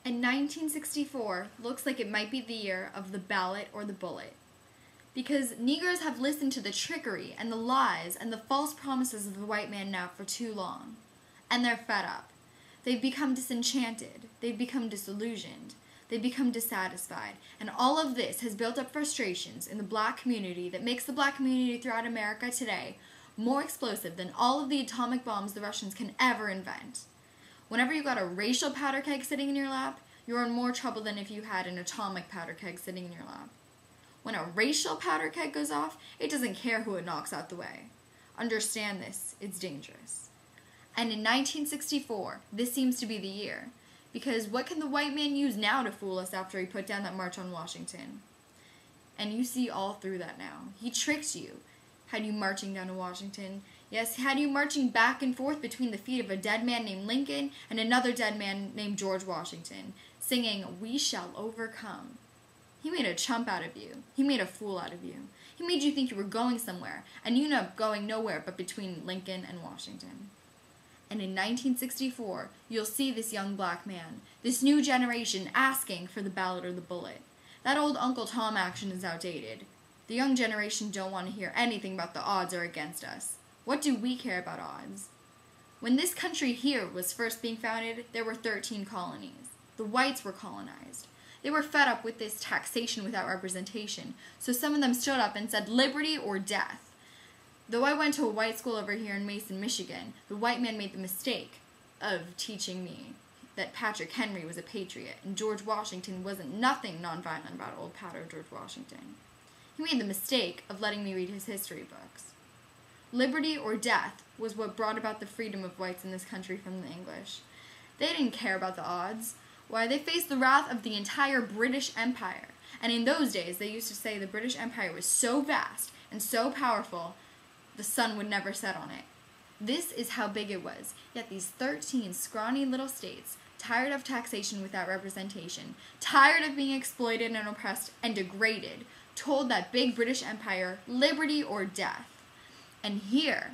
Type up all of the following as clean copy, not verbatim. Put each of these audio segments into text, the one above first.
In 1964 looks like it might be the year of the ballot or the bullet. Because Negroes have listened to the trickery and the lies and the false promises of the white man now for too long. And they're fed up. They've become disenchanted. They've become disillusioned. They've become dissatisfied. And all of this has built up frustrations in the black community that makes the black community throughout America today more explosive than all of the atomic bombs the Russians can ever invent. Whenever you got a racial powder keg sitting in your lap, you're in more trouble than if you had an atomic powder keg sitting in your lap. When a racial powder keg goes off, it doesn't care who it knocks out the way. Understand this, it's dangerous. And in 1964, this seems to be the year. Because what can the white man use now to fool us after he put down that march on Washington? And you see all through that now. He tricked you. Had you marching down to Washington. Yes, had you marching back and forth between the feet of a dead man named Lincoln and another dead man named George Washington, singing, "We shall overcome." He made a chump out of you. He made a fool out of you. He made you think you were going somewhere, and you ended up going nowhere but between Lincoln and Washington. And in 1964, you'll see this young black man, this new generation asking for the ballot or the bullet. That old Uncle Tom action is outdated. The young generation don't want to hear anything about the odds are against us. What do we care about odds? When this country here was first being founded, there were 13 colonies. The whites were colonized. They were fed up with this taxation without representation, so some of them stood up and said liberty or death. Though I went to a white school over here in Mason, Michigan, the white man made the mistake of teaching me that Patrick Henry was a patriot and George Washington wasn't nothing nonviolent about old Pato George Washington. He made the mistake of letting me read his history books. Liberty or death was what brought about the freedom of whites in this country from the English. They didn't care about the odds. Why, they faced the wrath of the entire British Empire. And in those days, they used to say the British Empire was so vast and so powerful, the sun would never set on it. This is how big it was. Yet these 13 scrawny little states, tired of taxation without representation, tired of being exploited and oppressed and degraded, told that big British Empire, liberty or death. And here,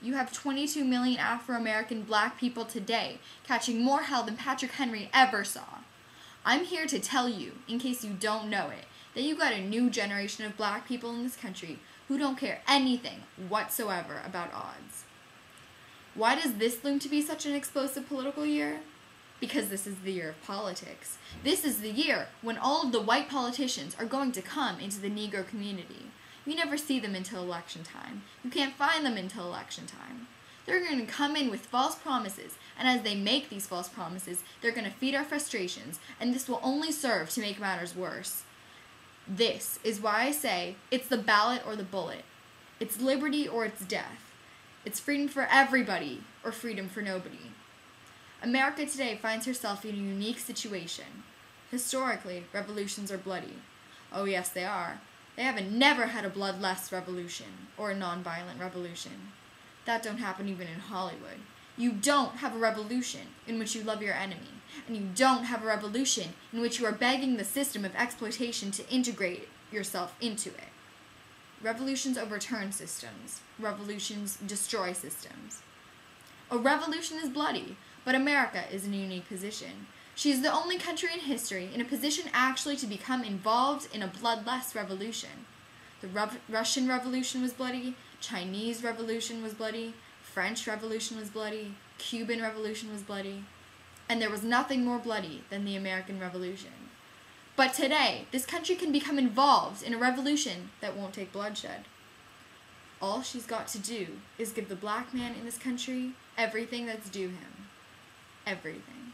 you have 22 million Afro-American black people today catching more hell than Patrick Henry ever saw. I'm here to tell you, in case you don't know it, that you got a new generation of black people in this country who don't care anything whatsoever about odds. Why does this loom to be such an explosive political year? Because this is the year of politics. This is the year when all of the white politicians are going to come into the Negro community. You never see them until election time. You can't find them until election time. They're going to come in with false promises, and as they make these false promises, they're going to feed our frustrations, and this will only serve to make matters worse. This is why I say it's the ballot or the bullet. It's liberty or it's death. It's freedom for everybody or freedom for nobody. America today finds herself in a unique situation. Historically, revolutions are bloody. Oh yes, they are. They haven't never had a bloodless revolution or a nonviolent revolution. That don't happen even in Hollywood. You don't have a revolution in which you love your enemy, and you don't have a revolution in which you are begging the system of exploitation to integrate yourself into it. Revolutions overturn systems. Revolutions destroy systems. A revolution is bloody, but America is in a unique position. She is the only country in history in a position actually to become involved in a bloodless revolution. The Russian Revolution was bloody, Chinese Revolution was bloody, French Revolution was bloody, Cuban Revolution was bloody, and there was nothing more bloody than the American Revolution. But today, this country can become involved in a revolution that won't take bloodshed. All she's got to do is give the black man in this country everything that's due him. Everything.